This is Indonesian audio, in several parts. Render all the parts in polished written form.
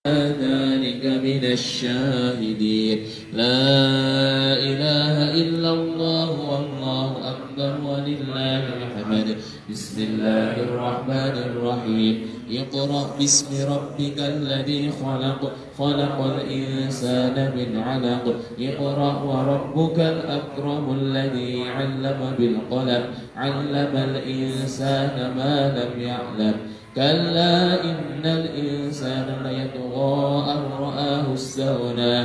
ذلك من الشاهدين. لا إله إلا الله والله أكبر ولله الحمد. بسم الله الرحمن الرحيم. اقرأ باسم ربك الذي خلق. خلق الإنسان من علق. اقرأ وربك الأكرم الذي علم بالقلم. علم الإنسان ما لم يعلم. كلا إن الإنسان ليطغى أن رآه استغنى.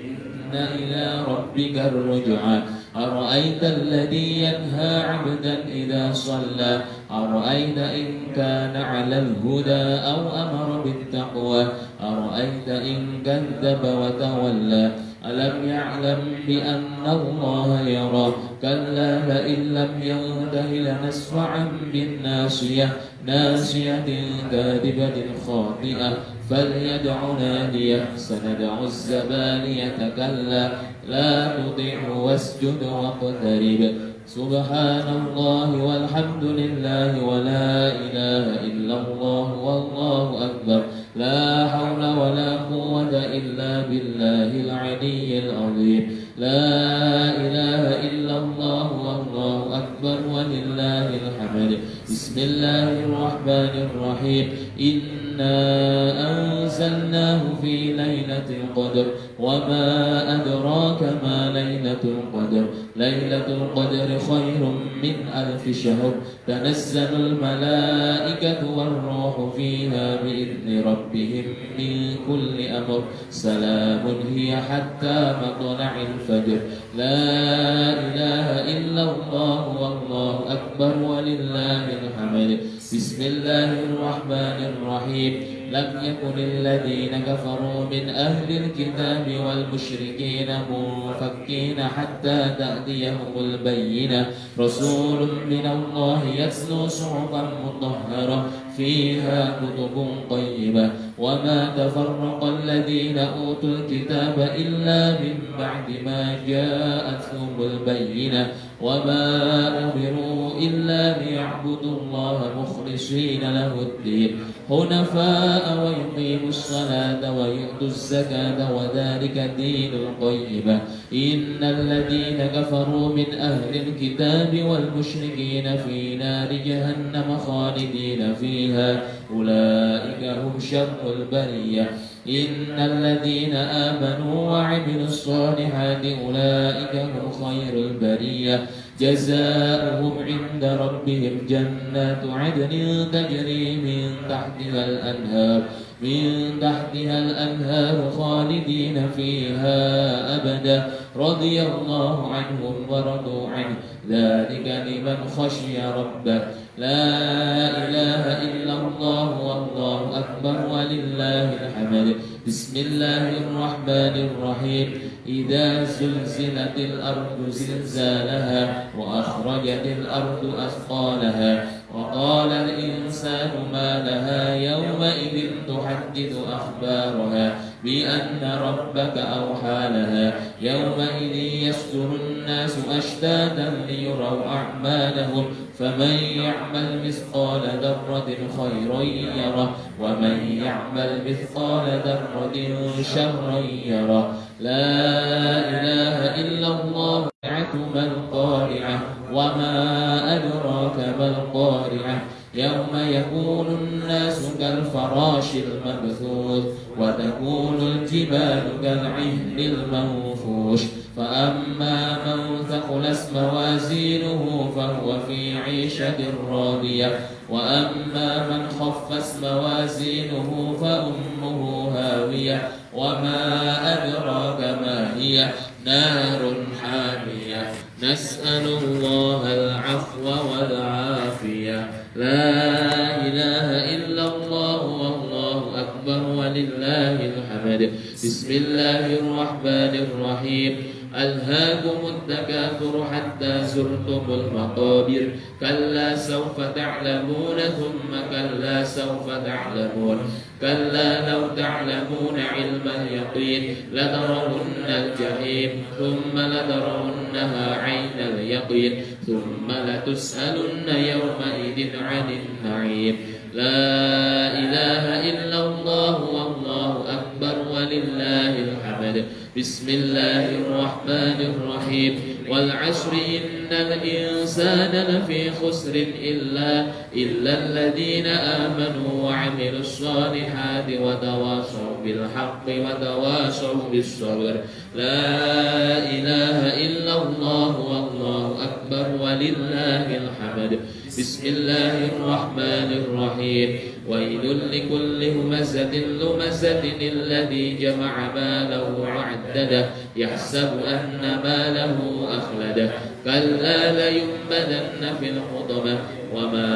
إن إلى ربك الرجعى. أرأيت الذي ينهى عبدا إذا صلى. أرأيت إن كان على الهدى أو أمر بالتقوى. أرأيت إن كذب وتولى. ألم يعلم بأن الله يرى. كلا لئن لم ينته لنسفعا بالناصية. ناصية كاذبة خاطئة. فليدع ناديه. سندع الزبانية. كلا لا تطعه واسجد واقترب. سبحان الله والحمد لله ولا إله إلا الله والله أكبر. لا حول ولا قوة إلا بالله العلي العظيم. لا إله إلا الله والله أكبر ولله الحمد. بسم الله الرحمن الرحيم. إنا أنزلناه في ليلة القدر. وما أدراك ما ليلة القدر. ليلة القدر خير من 1000 شهر. تنزل الملائكة والروح فيها بإذن ربهم من كل أمر. سلام هي حتى مطلع الفجر. لا إله إلا الله والله أكبر ولله الحمد. بسم الله الرحمن الرحيم. لم يكن الذين كفروا من أهل الكتاب والمشركين منفكين حتى تأتيهم البينة. رسول من الله يتلو صحفا مطهرة فيها كتب قيمة. وما تفرق الذين أوتوا الكتاب إلا من بعد ما جاءتهم البينة. وما أمروا إلا ليعبدوا الله مخلصين له الدين حنفاء ويقيموا الصلاة ويؤتوا الزكاة وذلك دين القيمة. إن الذين كفروا من أهل الكتاب والمشركين في نار جهنم خالدين فيها. أولئك هم شر البرية. إن الذين آمنوا وعملوا الصالحات أولئك هم خير البرية. جزاؤهم عند ربهم جنات عدن تجري من تحتها الأنهار خالدين فيها أبدا. رضي الله عنهم ورضوا عنه. ذلك لمن خشي ربه. لا إله إلا الله والله أكبر ولله الحمد. بسم الله الرحمن الرحيم. إذا زلزلت الأرض زلزالها وأخرجت الأرض أثقالها. وقال الإنسان ما لها يومئذ تحدث أخبارها بأن ربك أوحى لها. يومئذ يصدر الناس أشتاتا ليروا أعمالهم. فمن يعمل مثقال ذرة خيرا يره. ومن يعمل مثقال ذرة شرا يره. لا إله إلا الله. ما القارعة. وما أدراك ما القارعة. يوم يكون الناس كالفراش المبثوث. وتكون الجبال كالعهن المنفوش. فأما من ثقلت موازينه فهو في عيشة راضية. وأما من خفت موازينه فأمه هاوية. وما أدراك ما هي. نار حامية. نسأل الله العفو والعافية. لا إله إلا الله والله أكبر ولله الحمد. بسم الله الرحمن الرحيم. ألهاكم التكاثر حتى زرتم المقابر. كلا سوف تعلمون ثم كلا سوف تعلمون. كلا لو تعلمون علم اليقين لترون الجحيم ثم لترونها عين اليقين ثم لتسألن يومئذ عن النعيم. لا إله إلا الله والله أكبر أكبر ولله الحمد بسم الله الرحمن الرحيم والعصر إن الإنسان لفي خسر إلا الذين آمنوا وعملوا الصالحات وتواصوا بالحق وتواصوا بالصبر لا إله إلا الله والله أكبر ولله الحمد بسم الله الرحمن الرحيم ويل لكل همزة لمزة الذي جمع ماله وعدده يحسب أن ماله أخلده كلا لينبذن في الحطمة وما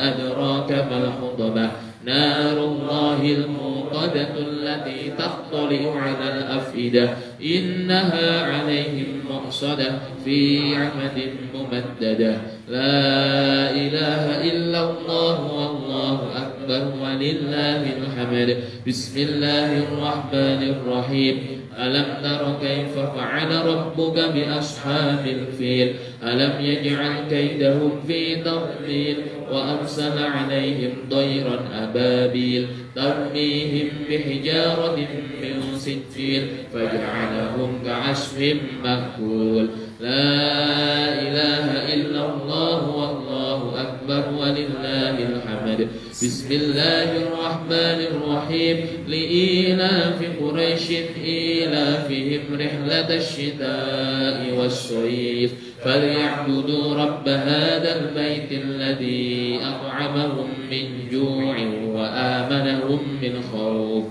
أدراك ما الحطمة نار الله الموقدة التي تطلع على الأفئدة إنها عليهم مؤصدة في عمد ممددة لا إله إلا الله والله أكبر ولله الحمد بسم الله الرحمن الرحيم ألم تر كيف فعل ربك بأصحاب الفيل ألم يجعل كيدهم في تضليل وأرسل عليهم طيرا أبابيل ترميهم بحجارة من سجيل فجعلهم كعصف مأكول لا إله إلا الله والله أكبر ولله الحمد بسم الله الرحمن الرحيم لإيلاف قريش إيلافهم رحلة الشتاء والصيف فليعبدوا رب هذا البيت الذي أطعمهم من جوع وآمنهم من خوف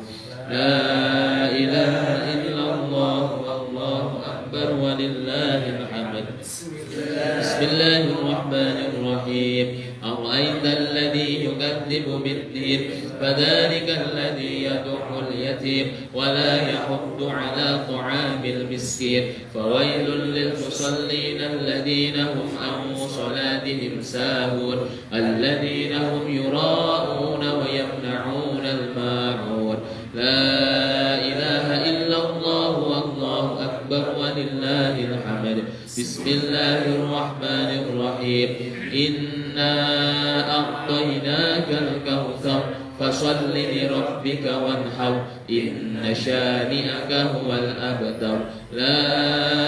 لا إله إلا الله والله أكبر ولله الحمد بسم الله الرحمن الرحيم أرأيت الذي يكذب بالدين فذلك الذي يدع اليتيم ولا يحض على طعام المسكين فويل للمصلين الذين هم عن صلاتهم ساهون الذين هم يراءون ويمنعون الماعون لا إله إلا الله والله أكبر ولله الحمد بسم الله الرحمن الرحيم إنا أعطيناك الكوثر فصل لربك وانحر إن شانئك هو الأبتر لا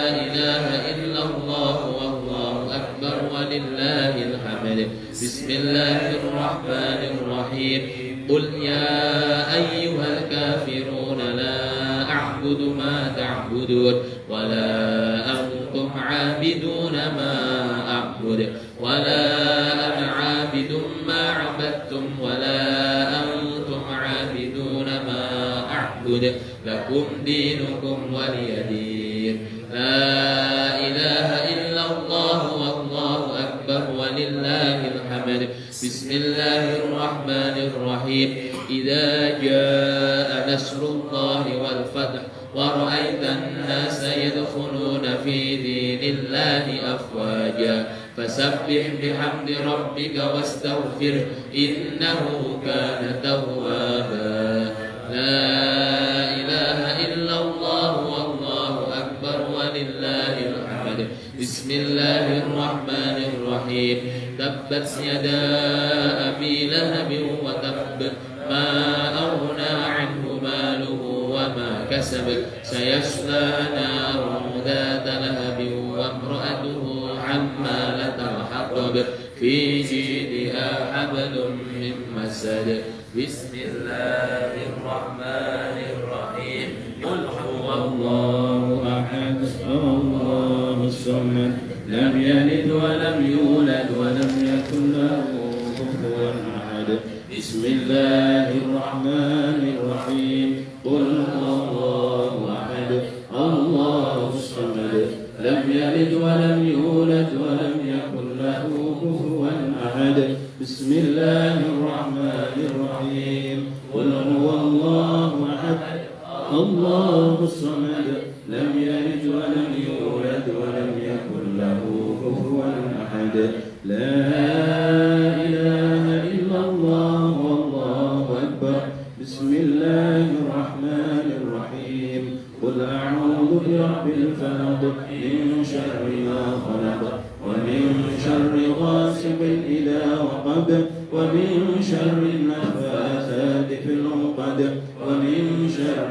إله إلا الله والله أكبر ولله الحمد بسم الله الرحمن الرحيم قل يا أيها الكافرون لا أعبد ما تعبدون ولا أنتم عابدون ما أعبد ولا أنا عابد ما عبدتم ولا أنتم عابدون ما أعبد لكم دينكم ولي دين لا إله إلا الله والله أكبر ولله الحمد بسم الله الرحمن الرحيم إذا جاء نصر الله والفتح ورأيت الناس يدخلون في دين الله أفواجا فسبح بحمد ربك واستغفره إنه كان توابا لا إله إلا الله والله أكبر ولله الحمد بسم الله الرحمن الرحيم تبت يدا أبي لهب وتب ما أغنى عنه ماله وما كسب سيصلى نارا ذات لهب وامرأته حمالة الحطب في جيدها حبل من مسد بسم الله الرحمن الرحيم قل هو الله أحد الله الصمد لم يلد ولم يولد ولم يكن له كفوا أحد بسم الله الرحمن الرحيم قل هو الله أحد الله الصمد لم يلد ولم يولد ولم يكن له كفوا أحد بسم الله الرحمن الرحيم قل هو الله أحد الله الصمد لم يلد ولم يولد ولم يكن له كفوا أحد لا إله إلا الله والله أكبر بسم الله الرحمن الرحيم قل أعوذ برب الفلق من شر ما خلق ومن شر غاسق إذا وقب ومن شر النفاثات في العقد ومن شر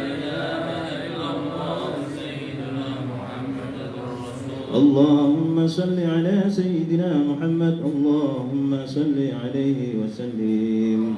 اللهم صل على سيدنا محمد اللهم صل عليه وسلم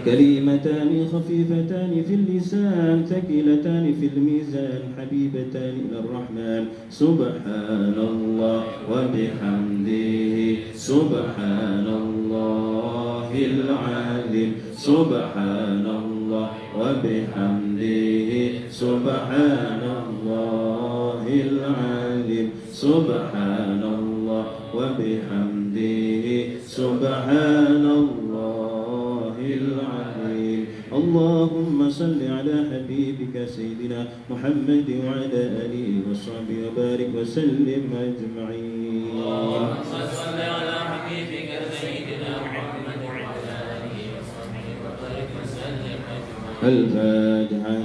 كلمتان خفيفتان في اللسان ثقيلتان في الميزان حبيبتان إلى الرحمن سبحان الله وبحمده سبحان الله العظيم سبحان الله وبحمده سبحان الله العظيم سبحان الله وبحمده سبحان الله العظيم اللهم صل على حبيبك سيدنا محمد وعلى آله وصحبه وبارك وسلم أجمعين. اللهم صل على حبيبك سيدنا محمد وعلى آله وصحبه وبارك وسلم أجمعين. الفاتحة.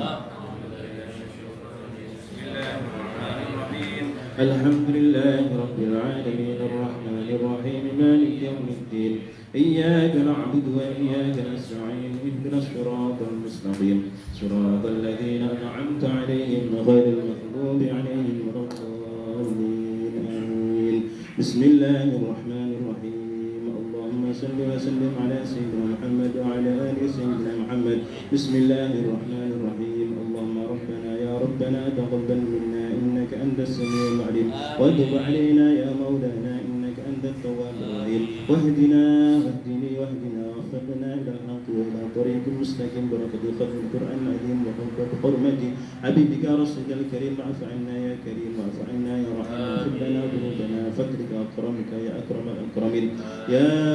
الحمد لله رب العالمين الرحمن الرحيم مالك يوم الدين إياك نعبد وإياك نستعين اهدنا الصراط المستقيم صراط الذين أنعمت عليهم غير المغضوب عليهم ولا الضالين آمين. بسم الله الرحمن الرحيم اللهم صل وسلم على سيدنا محمد وعلى آل سيدنا محمد. بسم الله الرحمن الرحيم اللهم ربنا يا ربنا تقبل منا إنك أنت السميع العليم وتب علينا يا مولانا إنك أنت التواب الرحيم واهدنا واهدنا ووفقنا إلى الحق وإلى طريق المستقيم بركة ختم القرآن العظيم وحرمة حبيبك رسولك الكريم واعف عنا يا كريم واعف عنا يا رحيم واغفر لنا ذنوبنا فضلك أكرمك يا أكرم الأكرمين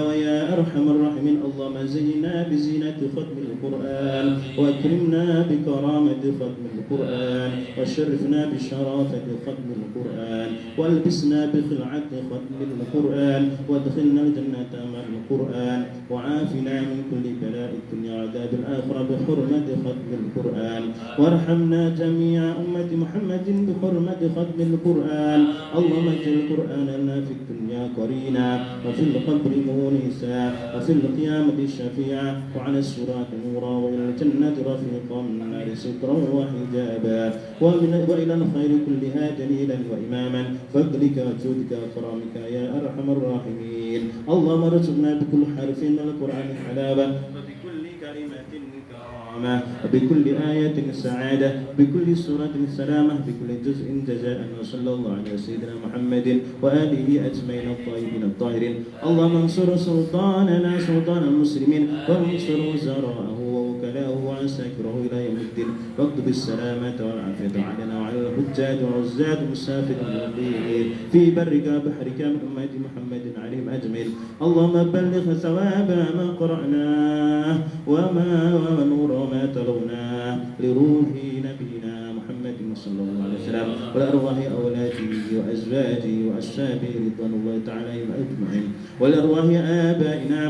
ويا أرحم الراحمين. اللهم زينا بزينة ختم القرآن وأكرمنا بكرامة ختم القرآن وشرفنا بشرافة ختم القرآن والبسنا بخلعة ختم القرآن وادخلنا الجنة مع القرآن وعافنا من كل بلاء الدنيا وعذاب الآخرة بحرمة ختم القرآن وارحمنا جميع أمة محمد بحرمة ختم القرآن. اللهم اجعل القرآن لنا في الدنيا قرينا وفي القبر مونسا وفي القيامة شفيعا وعلى الصراط نورا وإلى الجنة رفيقا من النار سترا وحجابا وإلى الخير كلها دليلا وإماما فضلك وجودك وكرامك يا أرحم الراحمين. اللهم ارزقنا بكل حرف من القرآن حلاوة وبكل كلمة كرامة وبكل آية سعادة بكل سورة سلامة بكل جزء جزاء وصلى الله على سيدنا محمد وآله أجمعين الطيبين الطاهرين. اللهم انصر سلطاننا سلطان المسلمين وانصر وزراءه ووكلاءه وعساكره إلى يوم الدين واكتب السلامة والعافية علينا وعلى الحجاج والعزاة والمسافر المقيمين في برك وبحرك من أمة محمد عليهم أجمعين. اللهم بلغ ثواب ما قرأناه ونور ما تلوناه لروح نبينا محمد صلى الله عليه وسلم ولأرواح أولاده وأزواجه وأصحابه رضوان الله تعالى أجمعين ولأرواح آبائنا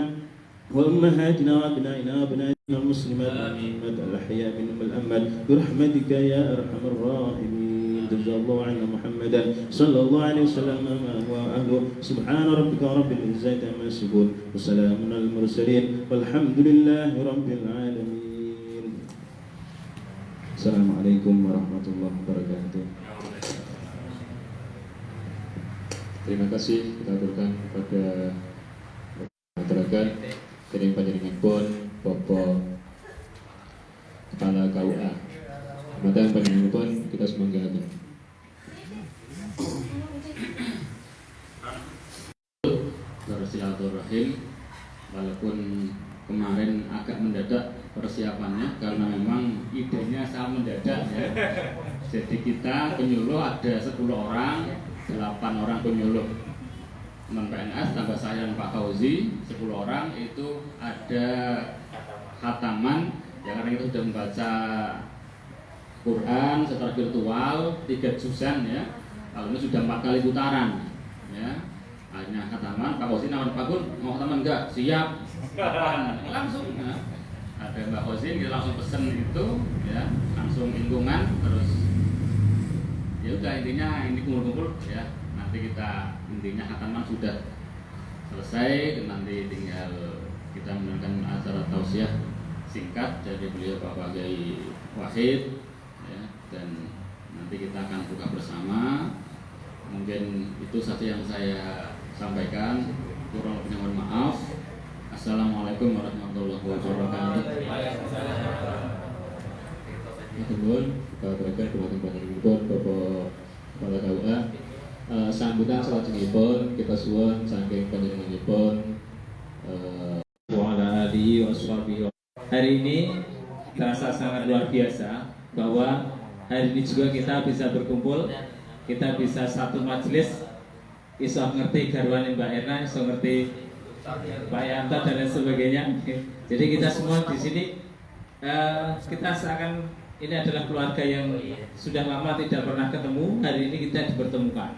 وأمهاتنا وأبنائنا وأبنائنا المسلمات الأحياء منهم الأموات برحمتك يا أرحم الراحمين. جزا الله عنا محمدا صلى الله عليه وسلم وأهله. سبحان ربك رب العزة عما يصفون وسلام على المرسلين والحمد لله رب العالمين. السلام عليكم ورحمة الله وبركاته. Terima kasih kita aturkan kepada masyarakat dari panjenenganipun Bapak Kepala KUA. Kemudian panjenenganipun kita semoga bersilaturahim walaupun kemarin agak mendadak persiapannya karena memang idenya sangat mendadak ya. Jadi kita penyuluh ada 10 orang, 8 orang penyuluh non PNS tambah saya dan Pak Fauzi 10 orang itu ada khataman ya karena kita sudah membaca Quran secara virtual 3 juzan ya. Lalu sudah 4 kali putaran ya. Akhirnya khataman Pak Fauzi nawar Pak Gun mau khataman enggak? Siap. Langsung ya. Ada Mbak Fauzi kita langsung pesen itu ya, langsung lingkungan terus ya udah intinya ini kumpul-kumpul ya. Nanti kita intinya khataman sudah selesai dan nanti tinggal kita menjalankan acara tausiah singkat dari beliau Bapak Kiai Wahid dan nanti kita akan buka bersama. Mungkin itu saja yang saya sampaikan. Kurang lebihnya mohon maaf. Assalamualaikum warahmatullahi wabarakatuh. Nuwun, Bapak Rektor Kabupaten Bapak Kepala KUA. Sambutan salajengipun kita suwun saking panjenenganipun wa ala alihi washabihi. Hari ini terasa sangat luar biasa bahwa hari ini juga kita bisa berkumpul, kita bisa satu majelis, iso ngerti garwane Mbak Erna, iso ngerti Pak Yanto dan lain sebagainya. Jadi kita semua di sini kita seakan ini adalah keluarga yang sudah lama tidak pernah ketemu. Hari ini kita dipertemukan.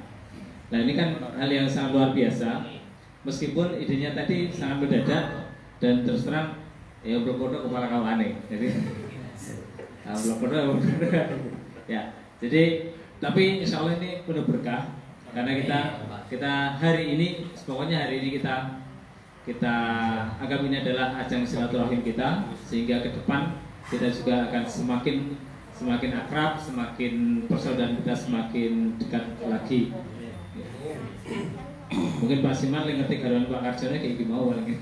Nah ini kan hal yang sangat luar biasa. Meskipun idenya tadi sangat mendadak dan terus terang ya blok-blok kepala kawane. Jadi blok-blok ya. Jadi tapi insya Allah ini penuh berkah karena kita hari ini pokoknya hari ini kita anggap ini adalah ajang silaturahim kita, sehingga ke depan kita juga akan semakin akrab, semakin persaudaraan kita semakin dekat lagi. Mungkin Pak Siman yang ngerti garwan Pak Karjono kayak gimana lagi.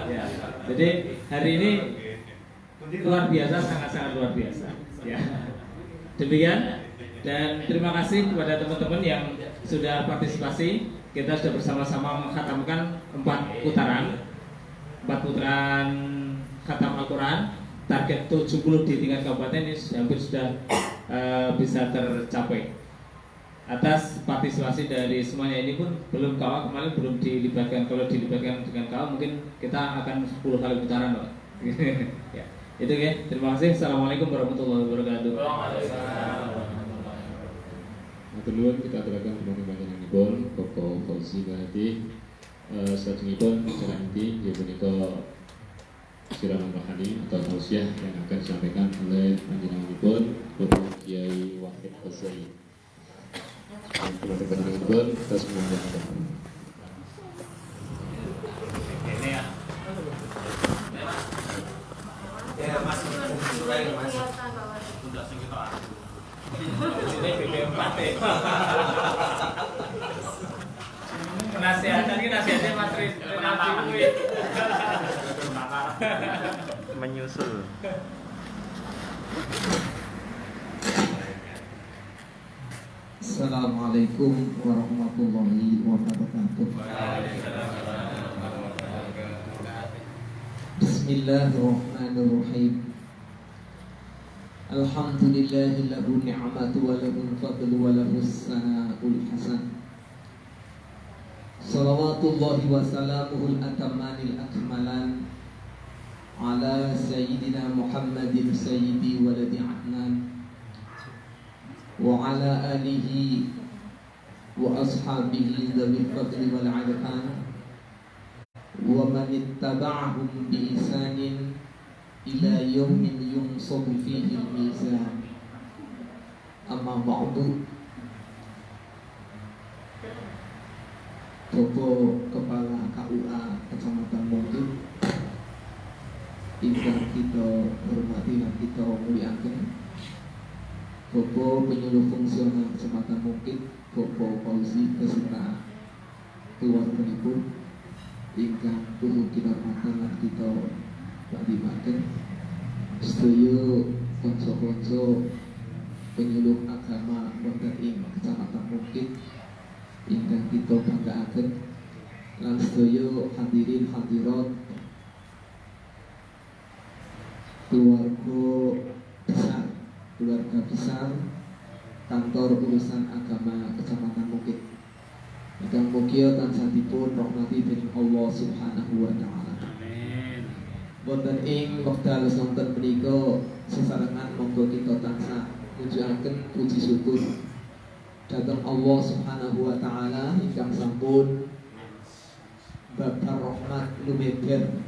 Ya, jadi hari ini luar biasa, sangat-sangat luar biasa. Ya. Demikian dan terima kasih kepada teman-teman yang sudah partisipasi. Kita sudah bersama-sama mengkhatamkan 4 putaran khatam Al-Quran. Target 70 di tingkat kabupaten ini hampir sudah bisa tercapai. Atas partisipasi dari semuanya ini pun belum KUA kemarin belum dilibatkan. Kalau dilibatkan dengan KUA mungkin kita akan 10 kali putaran, Pak. Ya, itu ya. Terima kasih. Assalamualaikum warahmatullahi wabarakatuh. Nuwun kita aturaken dhumateng panjenenganipun Bapak Fauzi Bahati. Salajengipun secara inti inggih punika siraman rohani atau tausiah yang akan disampaikan oleh panjenenganipun Bapak Kiai Wahid Hussein. Dhumateng panjenenganipun kita semua yang Ini ya. Ya Mas, surai Mas. Udah sing kita. Ini BB4 ya. Penasihatan ini nasihatnya Mas Rinaldi kuwi. Menyusul. Assalamualaikum warahmatullahi wabarakatuh. Bismillahirrahmanirrahim. Alhamdulillahi lahu ni'matu wa lahul fadlu wa lahus sana'ul hasan. Salawatullahi wa salamuhul atamanil akmalan ala sayyidina Muhammadin sayyidi waladi Adnan wa ala alihi wa ashabihi dzawil fadli wal adhan wa man ittaba'ahum bi ihsanin ila yaumin yunsabu fihi al-mizan. Amma ba'du. Bapak Kepala KUA Kecamatan Mungkin ingkang kita hormati dan kita muliakan, Bapak Penyuluh Fungsional Kecamatan Mungkin Bapak Fauzi beserta keluarganipun ingkang perlu kita hormati dan kita banggakan, sedaya konco-konco penyuluh agama wonten ing Kecamatan Mungkin ingkang kita banggaaken, lan sedaya hadirin hadirat keluarga besar kantor urusan agama Kecamatan Mungkin ingkang mugia tansah dipun rahmati dening Allah Subhanahu wa taala. Wonten ing wekdal sonten menika sesarengan monggo kita tansah mujuaken puji syukur dhateng Allah Subhanahu wa taala ingkang sampun babar rahmat lumeber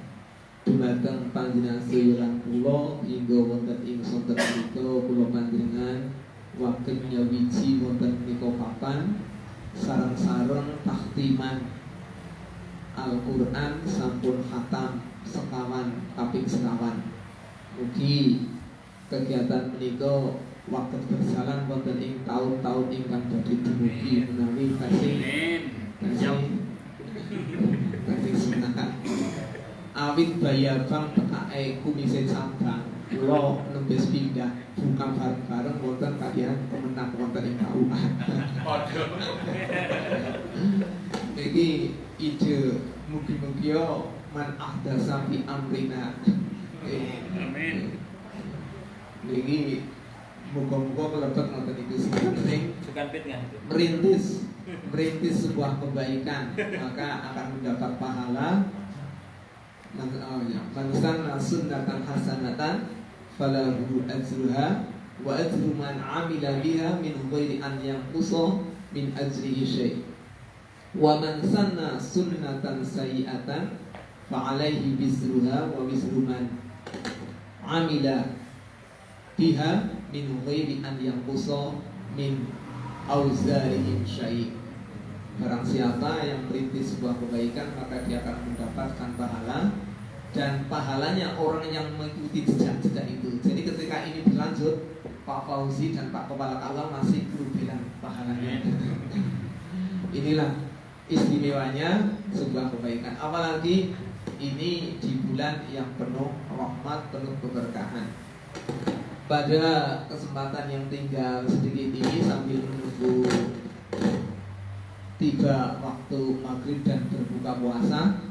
dumateng panjenengan sedaya lan kula hingga wonten ing sonten menika kula panjenengan waken nyawiji wonten menika papan sareng-sareng tahtiman Al-Qur'an sampun khatam sekawan kaping sekawan. Mugi kegiatan menika waktu berjalan wonten ing tahun-tahun ingkang badhe dumugi menawi tasih semangat awit bayabang tekake kumise cabang kula nembes pindah buka bareng-bareng wonten kaliyan pemenang wonten ing KUA. Iki ide mugi-mugi man ahdasa fi amrina. Amin. Niki muga-muga kelebet ngoten niku sing merintis sebuah kebaikan maka akan mendapat pahala. Mansan sunnatan hasanatan falahu ajruha wa ajru man amila biha min ghairi an yanqusa min ajrihi syai'. Wa man sanna sunnatan sayyi'atan fa alaihi bizruha wa bizru man amila biha min ghairi an yanqusa min auzarihim syai'. Barang siapa yang merintis sebuah kebaikan maka dia akan mendapatkan pahala, dan pahalanya orang yang mengikuti jejak-jejak itu. Jadi ketika ini berlanjut, Pak Fauzi dan Pak Kepala KUA masih belum bilang pahalanya. Inilah istimewanya sebuah kebaikan. Apalagi ini di bulan yang penuh rahmat, penuh keberkahan. Pada kesempatan yang tinggal sedikit ini sambil menunggu tiba waktu maghrib dan berbuka puasa,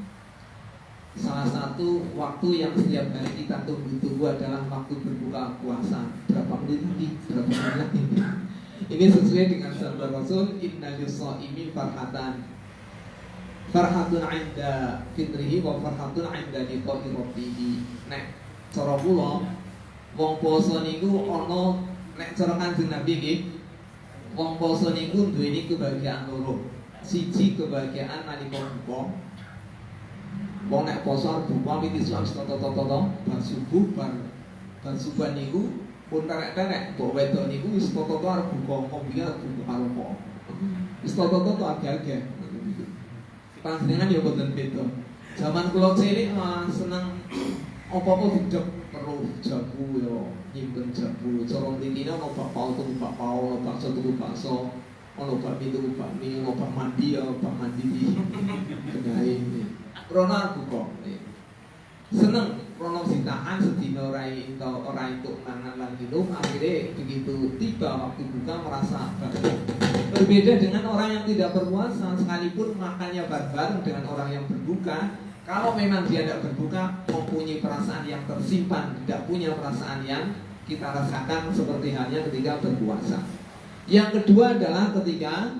salah satu waktu yang setiap hari kita tunggu-tunggu adalah waktu berbuka puasa. Berapa menit lagi? Berapa menit lagi? Ini sesuai dengan sabda Rasul, inna lis-shaimi farhatan, farhatun 'inda fitrihi wa farhatun 'inda liqa'i rabbih. Nek cara kula wong poso niku ana, nek cara Kanjeng Nabi nggih, wong poso niku duweni kebahagiaan loro. Siji kebahagiaan nalika buka. Wong nek poso arep buka wis iso toto-toto bar subuh bar subuh niku pun karek-karek mbok wedok niku wis toto-toto arep buka ngombe arep buka apa. Wis toto-toto agak-agak. Panjenengan ya boten beda. Zaman kula cilik seneng apa-apa didek perlu jabu yo nyimpen jabu. Cara mriki ono bakpao tuku bakpao, bakso tuku bakso, ono bakmi tuku bakmi, ono bak mandi ya bak mandi di kedai. Rono buka. Seneng rono ditahan sedina ora entuk mangan lan minum, akhirnya begitu tiba waktu buka merasa bahagia. Berbeda dengan orang yang tidak berpuasa, sekalipun makannya bareng dengan orang yang berbuka. Kalau memang dia tidak berbuka, mempunyai perasaan yang tersimpan, tidak punya perasaan yang kita rasakan seperti halnya ketika berpuasa. Yang kedua adalah ketika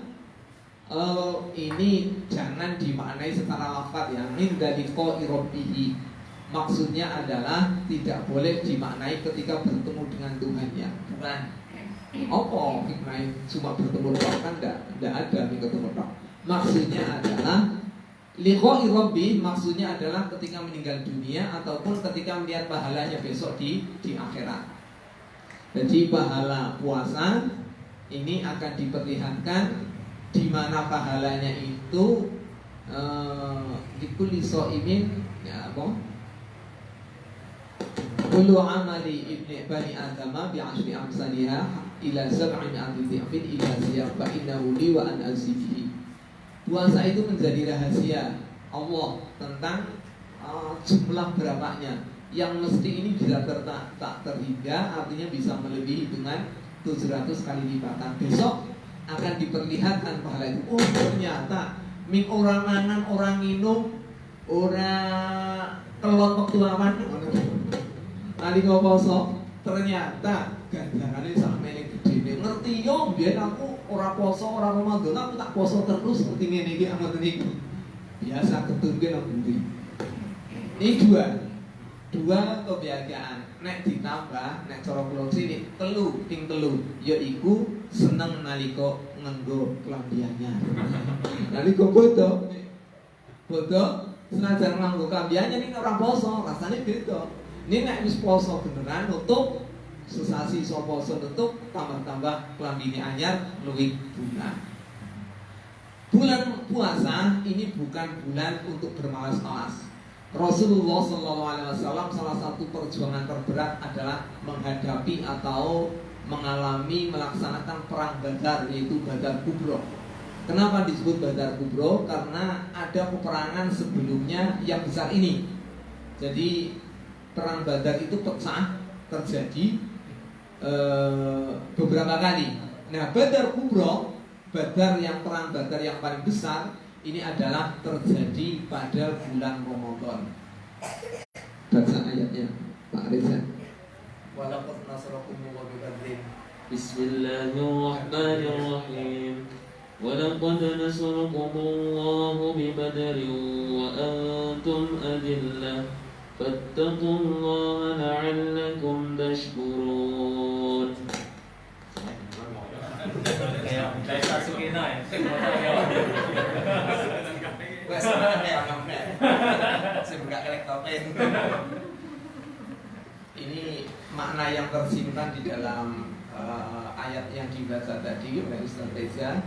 ini jangan dimaknai secara lafaz ya, min daliqa'i rabbih. Maksudnya adalah tidak boleh dimaknai ketika bertemu dengan Tuhannya. Bukan. Apa hikmahnya cuma bertemu doang, kan tidak ada ketemu doang. Maksudnya adalah liqa'i rabbi, maksudnya adalah ketika meninggal dunia ataupun ketika melihat pahalanya besok di akhirat. Jadi pahala puasa ini akan diperlihatkan di mana pahalanya itu dikulli shaimin ya apa? Kullu amali ibni bani adama bi 'ashri amsalha ila 700 dhi'fin ila siyaba innahu li wa an azibihi. Puasa itu menjadi rahasia Allah tentang jumlah berapanya, yang mesti ini bisa tak terhingga, artinya bisa melebihi dengan 700 kali lipatan. Besok akan diperlihatkan pahala itu. Oh ternyata ming orang mangan, orang minum, orang kelon waktu awan. Nali kau poso, ternyata ganjarannya sampai ini gede. Ngerti yo, biar aku orang poso, orang Ramadan, aku tak poso terus seperti ini amat ini. Biasa keturungan aku beri. Ini dua kebahagiaan. Nek ditambah, nek cara kula sini telu, yaiku seneng nalika nganggo klambiannya. Nalika bodo senajan nganggo klambiannya ini orang poso, rasanya beda. Ini nek wis poso beneran nutup sesasi so poso nutup tambah klambine anyar luwih bulan. Bulan puasa ini bukan bulan untuk bermalas-malas. Rasulullah SAW salah satu perjuangan terberat adalah menghadapi atau mengalami melaksanakan perang Badar, yaitu Badar Kubro. Kenapa disebut Badar Kubro? Karena ada peperangan sebelumnya yang besar ini. Jadi perang Badar itu pecah, terjadi beberapa kali. Nah, Badar Kubro, Badar yang perang Badar yang paling besar, ini adalah terjadi pada bulan Ramadan. Baca ayatnya, Pak Reza. Walaqad nasarakumullahu bi Badrin. Bismillahirrahmanirrahim. ولقد نصركم الله ببدر وأنتم أذلة فاتقوا الله لعلكم تشكرون. Ini makna yang tersimpan di dalam ayat yang dibaca tadi oleh Ustaz Reza,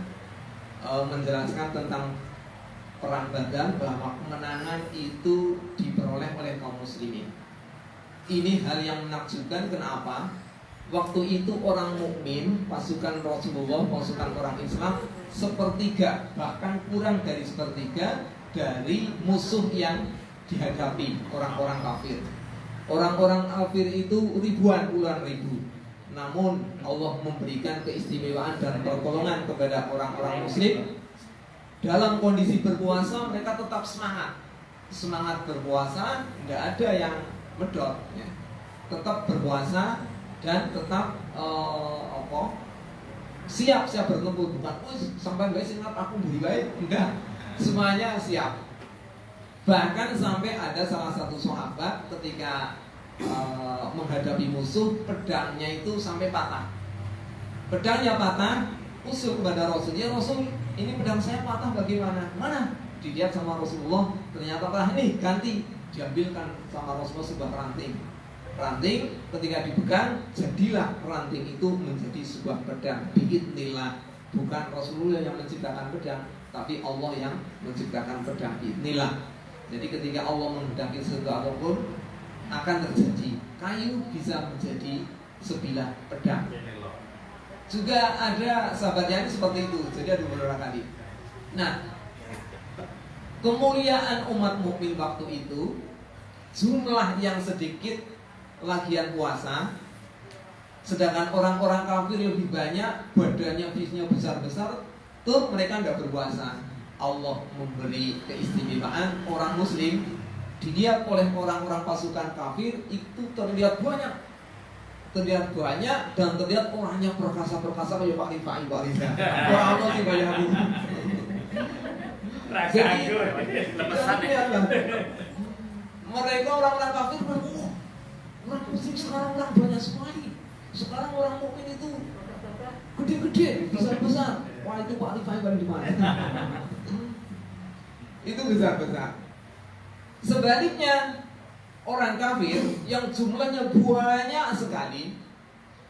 menjelaskan tentang perang Badar, bahwa kemenangan itu diperoleh oleh kaum muslimin. Ini hal yang menakjubkan. Kenapa? Waktu itu orang mukmin, pasukan Rasulullah, pasukan orang Islam, sepertiga, bahkan kurang dari sepertiga dari musuh yang dihadapi, orang-orang kafir. Orang-orang kafir itu ribuan, puluhan ribu. Namun Allah memberikan keistimewaan dan pertolongan kepada orang-orang muslim. Dalam kondisi berpuasa, mereka tetap semangat berpuasa, tidak ada yang medot, ya. Tetap berpuasa dan tetap siap bertempur. Bukan, sampai guys ingat aku beri baik, enggak, semuanya siap. Bahkan sampai ada salah satu sahabat ketika menghadapi musuh, pedangnya itu sampai patah. Pedangnya patah, usul kepada Rasul, ya Rasul, ini pedang saya patah, bagaimana? Mana? Dilihat sama Rasulullah, ternyata patah. Nih, ganti. Diambilkan sama Rasulullah sebuah ranting. Ranting ketika dipegang, jadilah ranting itu menjadi sebuah pedang. Biidznillah. Bukan Rasulullah yang menciptakan pedang, tapi Allah yang menciptakan pedang. Biidznillah. Jadi ketika Allah menghendaki sesuatu pun akan terjadi. Kayu bisa menjadi sebilah pedang. Juga ada sahabatnya seperti itu. Jadi ada beberapa kali. Nah, kemuliaan umat mukmin waktu itu, jumlah yang sedikit lagian puasa, sedangkan orang-orang kafir lebih banyak, badannya fisnya besar-besar, tuh mereka nggak berpuasa. Allah memberi keistimewaan orang muslim. Dilihat oleh orang-orang pasukan kafir itu terlihat banyak dan terlihat orangnya perkasa-perkasa kayak Pak Rifai, Pak Riza. Wah, Allah sih banyak itu. Jadi mereka orang-orang kafir orang muslim sekarang orang banyak sekali. Sekarang orang mukmin itu gede-gede, besar-besar. Wah, itu Pak Rifai paling di mana? Itu besar-besar. Sebaliknya, orang kafir yang jumlahnya banyak sekali,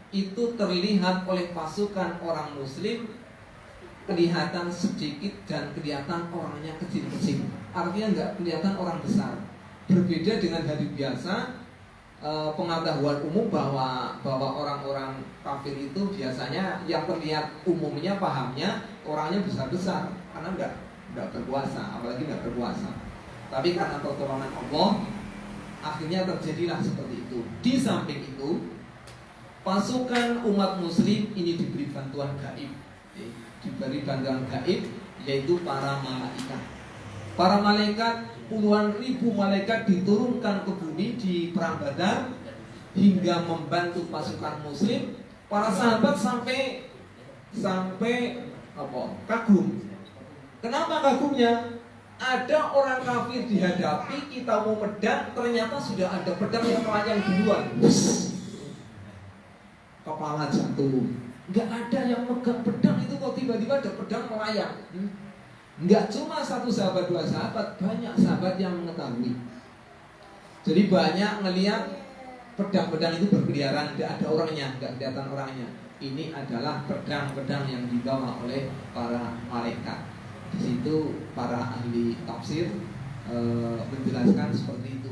itu terlihat oleh pasukan orang muslim kelihatan sedikit dan kelihatan orangnya kecil-kecil. Artinya nggak kelihatan orang besar. Berbeda dengan hari biasa, pengetahuan umum bahwa orang-orang kafir itu biasanya yang terlihat umumnya, pahamnya orangnya besar-besar karena nggak berpuasa, apalagi nggak berpuasa. Tapi karena pertolongan Allah, akhirnya terjadilah seperti itu. Di samping itu, pasukan umat muslim ini diberi bantuan gaib, diberi bantuan gaib, yaitu para malaikat. Para malaikat, puluhan ribu malaikat diturunkan ke bumi di perang Badar hingga membantu pasukan muslim. Para sahabat sampai kagum. Kenapa kagumnya? Ada orang kafir dihadapi, kita mau pedang, ternyata sudah ada pedang yang melayang duluan. Kepala jatuh. Nggak ada yang megang pedang itu kok tiba-tiba ada pedang melayang. Nggak cuma satu sahabat, dua sahabat, banyak sahabat yang mengetahui. Jadi banyak ngelihat pedang-pedang itu berkeliaran, tidak ada orangnya, nggak kelihatan orangnya. Ini adalah pedang-pedang yang dibawa oleh para malaikat. Di situ para ahli tafsir menjelaskan seperti itu.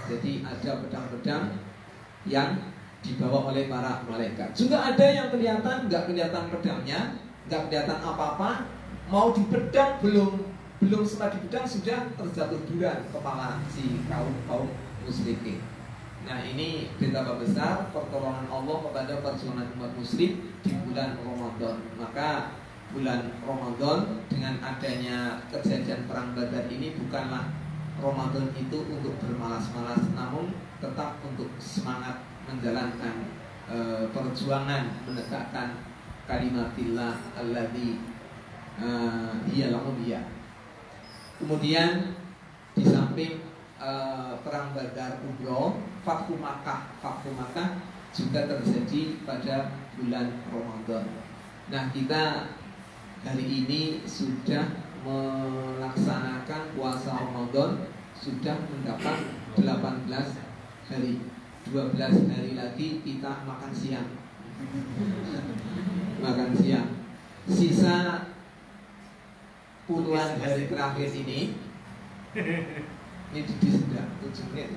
Jadi ada pedang-pedang yang dibawa oleh para malaikat. Juga ada yang kelihatan, nggak kelihatan pedangnya, nggak kelihatan apa-apa, mau dipedang belum sempat dipedang sudah terjatuh duluan kepala si kaum musyrikin. Nah, ini betapa besar pertolongan Allah kepada perjuangan umat muslim di bulan Ramadan. Maka bulan Ramadan dengan adanya kejadian perang Badar ini bukanlah Ramadan itu untuk bermalas-malas, namun tetap untuk semangat menjalankan perjuangan menegakkan kalimatillah alladzi hiya al-ulya. Kemudian di samping perang Badar Kubro, Fathu Makkah juga terjadi pada bulan Ramadan. Nah, kita hari ini sudah melaksanakan puasa Ramadan, sudah mendapat 18 hari. 12 hari lagi kita makan siang. Makan siang. Sisa puluhan hari terakhir ini sudah 7 menit.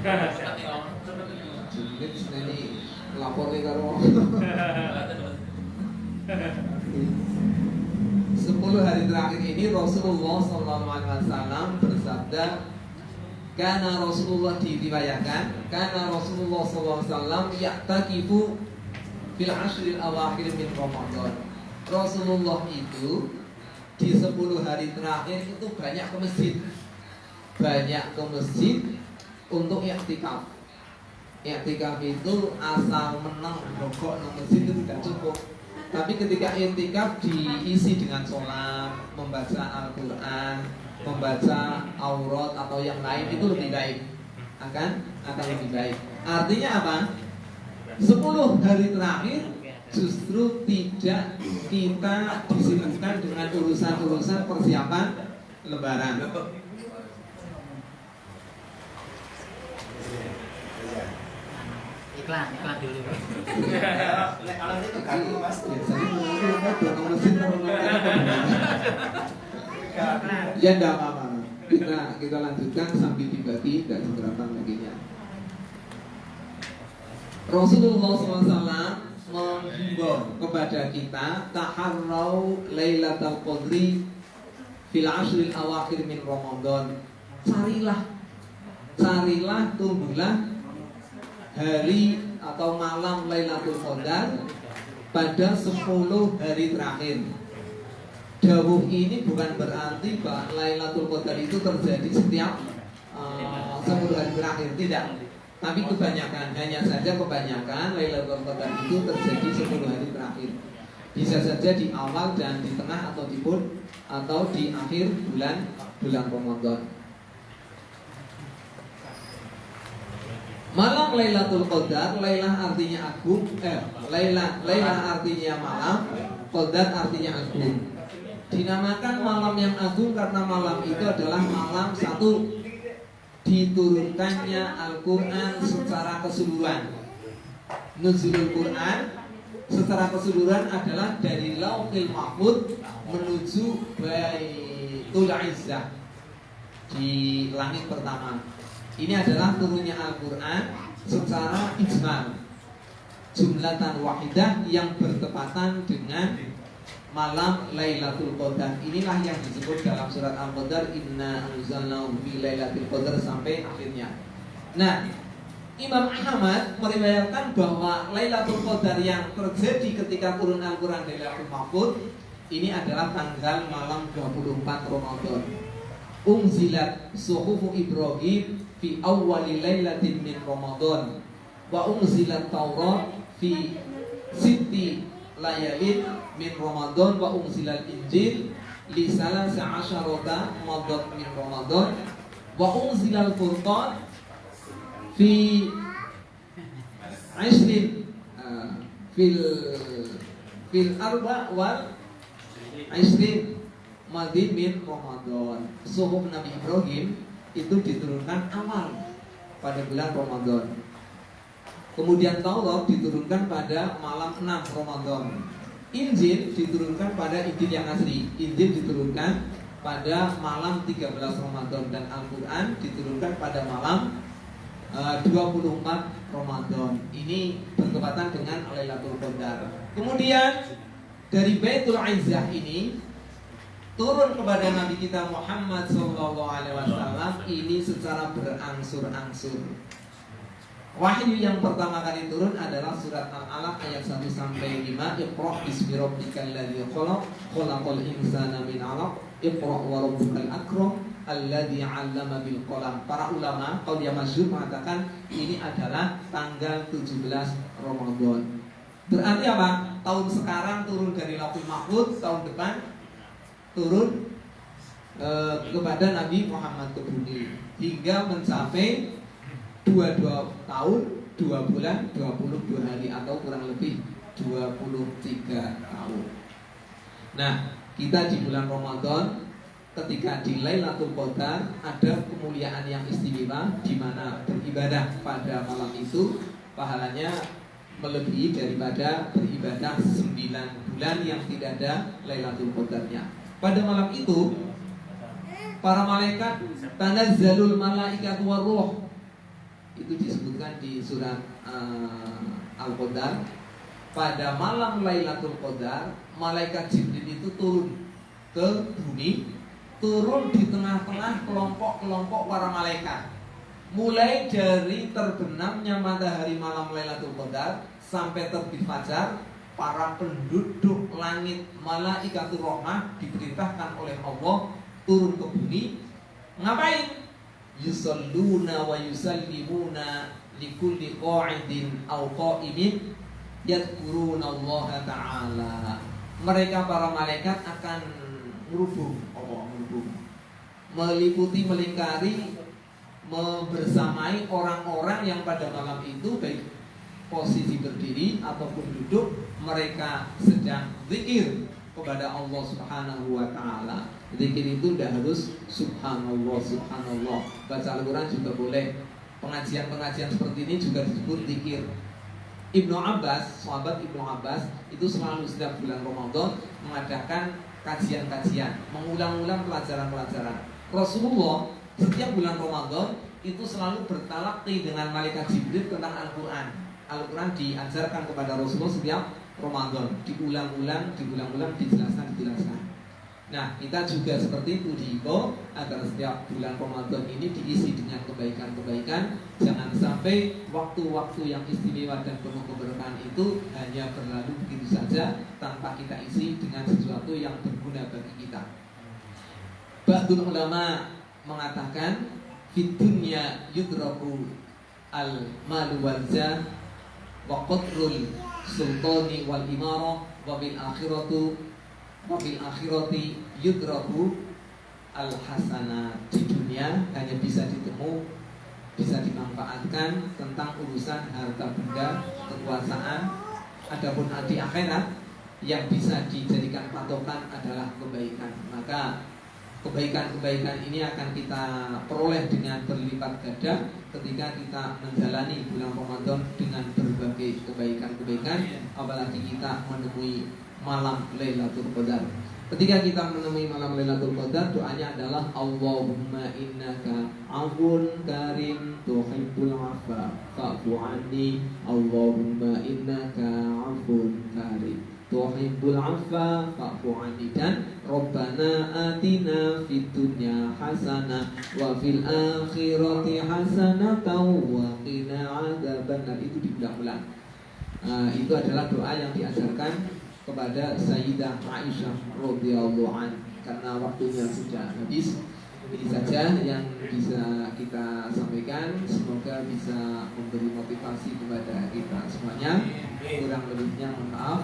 7 menit ini lapor nih karo 10 hari terakhir ini Rasulullah SAW bersabda, karena Rasulullah diriwayatkan, karena Rasulullah SAW ya'takifu fil ashril awakhir min Ramadan. Rasulullah itu di 10 hari terakhir itu banyak ke masjid. Banyak ke masjid untuk i'tikaf. I'tikaf itu asal menang rokok di masjid itu tidak cukup. Tapi ketika i'tikaf diisi dengan sholat, membaca Al-Quran, membaca aurat atau yang lain, itu lebih baik. Akan lebih baik. Artinya apa? 10 hari terakhir justru tidak kita disibukkan dengan urusan-urusan persiapan Lebaran. Iklan dulu. Ya enggak apa-apa. Kita lanjutkan sambil dibagi dan seberapa baginya. Rasulullah SAW menghimbau kepada kita, taharrau lailatul qadri fil ashril awakhir min Ramadan. Carilah, tunggulah hari atau malam Lailatul Qadar pada 10 hari terakhir. Dawuh ini bukan berarti bahwa Lailatul Qadar itu terjadi setiap 10 hari terakhir, tidak. Tapi hanya saja kebanyakan Lailatul Qadar itu terjadi 10 hari terakhir. Bisa saja di awal dan di tengah atau di akhir bulan Ramadan. Malam Lailatul Qadar, Lailah artinya agung, Lailah artinya malam, Qadar artinya agung. Dinamakan malam yang agung karena malam itu adalah malam satu diturunkannya Al-Quran secara keseluruhan. Nuzulul Quran secara keseluruhan adalah dari Lauhil Mahfuz menuju Baitul Izzah di langit pertama. Ini adalah turunnya Al-Quran secara ijmal, jumlatan wahidah yang bertepatan dengan malam Lailatul Qadar. Inilah yang disebut dalam surat Al-Qadar, inna anzalnahu fi Lailatul Qadar sampai akhirnya. Nah, Imam Ahmad meriwayatkan bahwa Lailatul Qadar yang terjadi ketika turun Al-Quran dari Lauhul Mahfuz ini adalah tanggal malam 24 Ramadan. Unzilat suhufu Ibrahim fi awwali lailatin min Ramadan wa unzilat Taurat fi sitti layalin min Ramadan wa unzilat Injil li salasa asyarata madad min Ramadan wa unzilal Furqan fi ashrin fil arba wal ashrin madid min Ramadan. Suhuf Nabi Ibrahim itu diturunkan awal pada bulan Ramadan. Kemudian Taurat diturunkan pada malam 6 Ramadan. Injil diturunkan pada Injil yang asli. Injil diturunkan pada malam 13 Ramadan dan Al-Quran diturunkan pada malam 24 Ramadan. Ini bertepatan dengan Lailatul Qadar. Kemudian dari Baitul Izzah ini turun kepada Nabi kita Muhammad SAW ini secara berangsur-angsur. Wahyu yang pertama kali turun adalah surat Al-Alaq ayat 1 sampai 5. Iqra bismi rabbikal ladzi khalaq, khalaqal insana min 'alaq, iqra wa rabbukal akram alladzi 'allama bil qalam. Para ulama qaul yang masyhur mengatakan ini adalah tanggal 17 Ramadan. Berarti apa? Tahun sekarang turun dari Lauhul Mahfuz, tahun depan turun kepada Nabi Muhammad ke bumi hingga mencapai 22 tahun, 2 bulan, 22 hari atau kurang lebih 23 tahun. Nah, kita di bulan Ramadan ketika di Lailatul Qadar ada kemuliaan yang istimewa di mana beribadah pada malam itu pahalanya melebihi daripada beribadah 9 bulan yang tidak ada Lailatul Qadarnya. Pada malam itu para malaikat tanazzalul malaikatu waruh, itu disebutkan di surat Al-Qadar. Pada malam Lailatul Qadar malaikat Jibril itu turun ke bumi, turun di tengah-tengah kelompok-kelompok para malaikat. Mulai dari terbenamnya matahari malam Lailatul Qadar sampai terbit fajar, para penduduk langit malaikatur rahmah diperintahkan oleh Allah turun ke bumi. Ngapain? Yusalluna wa yusallimuna likulli qa'idin aw qa'imin yadhkuruna Allah Ta'ala. Mereka para malaikat akan merubung, meliputi, melingkari, membersamai orang-orang yang pada malam itu baik posisi berdiri ataupun duduk, mereka sedang zikir kepada Allah Subhanahu wa Ta'ala. Zikir itu tidak harus subhanallah, subhanallah. Baca Al-Quran juga boleh. Pengajian-pengajian seperti ini juga disebut zikir. Ibnu Abbas, sahabat Ibnu Abbas itu selalu setiap bulan Ramadan mengadakan kajian-kajian, mengulang-ulang pelajaran-pelajaran. Rasulullah setiap bulan Ramadan itu selalu bertalaqi dengan malaikat Jibril tentang Al-Quran. Al-Quran diajarkan kepada Rasulullah setiap Ramadan, diulang-ulang, dijelaskan. Nah, kita juga seperti itu diimbau agar setiap bulan Ramadan ini diisi dengan kebaikan-kebaikan. Jangan sampai waktu-waktu yang istimewa dan penuh keberkahan itu hanya berlalu begitu saja tanpa kita isi dengan sesuatu yang berguna bagi kita. Ba'dul ulama mengatakan fid dunya yudraku al-malu wal jah wa qatrul sultani wal imarah wa bil akhirati yudraku al hasanah. Di dunia hanya bisa dimanfaatkan tentang urusan harta benda, kekuasaan. Adapun di akhirat yang bisa dijadikan patokan adalah kebaikan. Maka kebaikan-kebaikan ini akan kita peroleh dengan berlipat ganda ketika kita menjalani bulan Ramadan dengan berbagai kebaikan-kebaikan, apalagi kita menemui malam Lailatul Qadar. Ketika kita menemui malam Lailatul Qadar, doanya adalah Allahumma innaka afun karim tuhibbul afwa fa'fu anni. Allahumma innaka afun karim tuhibbul afwa fa'fu anni. Dan Rabbana atina fid dunya hasanah wa fil akhirati hasanah wa qina adzabannar. Itu diulang-ulang. Itu adalah doa yang diajarkan kepada Sayyidah Aisyah radhiyallahu anha. Karena waktunya sudah habis, ini saja yang bisa kita sampaikan. Semoga bisa memberi motivasi kepada kita semuanya. Kurang lebihnya mohon maaf.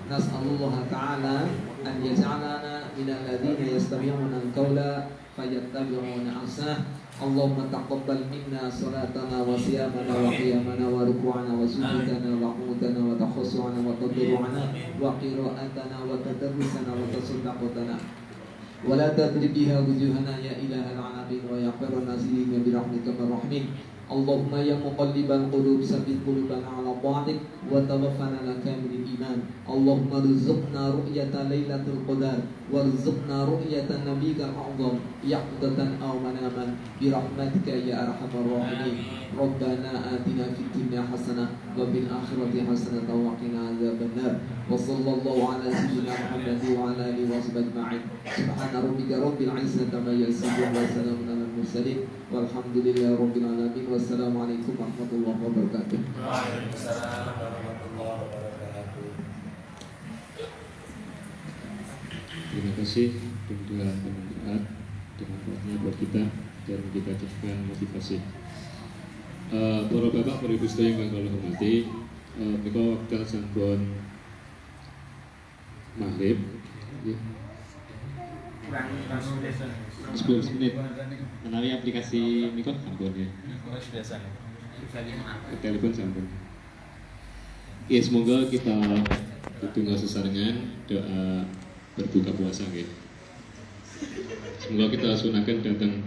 Nas'alullah ta'ala an yaj'alana minal ladzina yastami'una al-qawla fayattabi'una ahsanah. Allahumma taqabbal minna salatana wa siyamana wa qiyamana wa ruku'ana wa sujudana wa qudana wa takhussu'ana wa tadarru'ana wa qira'atana wa tadarrusana wa tasaddaqatana wa la tadrib biha wujuhana ya ilahal alamin wa ya khairan nasirin bi rahmatika rahmin Allahumma ya muqallibal qulub sabbit qulubana ala ta'atik wa tawaffana ala kamilil iman. Allahumma rizqna ru'yata lailatul qadar warzuqna ru'yata nabiyyikal a'zam yaqdatan aw manaman bi rahmatika ya arhamar rahimin. Rabbana atina fid dunya hasanah wa fil akhirati hasanah wa qina adzabannar. Wa sallallahu ala sayyidina Muhammad wa ala alihi wa sahbihi ajma'in. Subhana rabbika rabbil izzati amma yasifun wa salamun alal mursalin walhamdulillahi rabbil alamin. Wassalamualaikum warahmatullahi wabarakatuh. Waalaikumsalam warahmatullahi wabarakatuh. Terima kasih dengan bermanfaat, dengan bermanfaat buat kita dan kita jadikan motivasi. Para bapak, para ibu sedaya yang kami hormati, mereka waktu sampun maghrib, ya. Kurang 10 menit. Menawi aplikasi Miko sampun ya. Ke telepon sampun. Ya, semoga kita ditunggu sesarengan doa berbuka puasa ya. Semoga kita sunahkan datang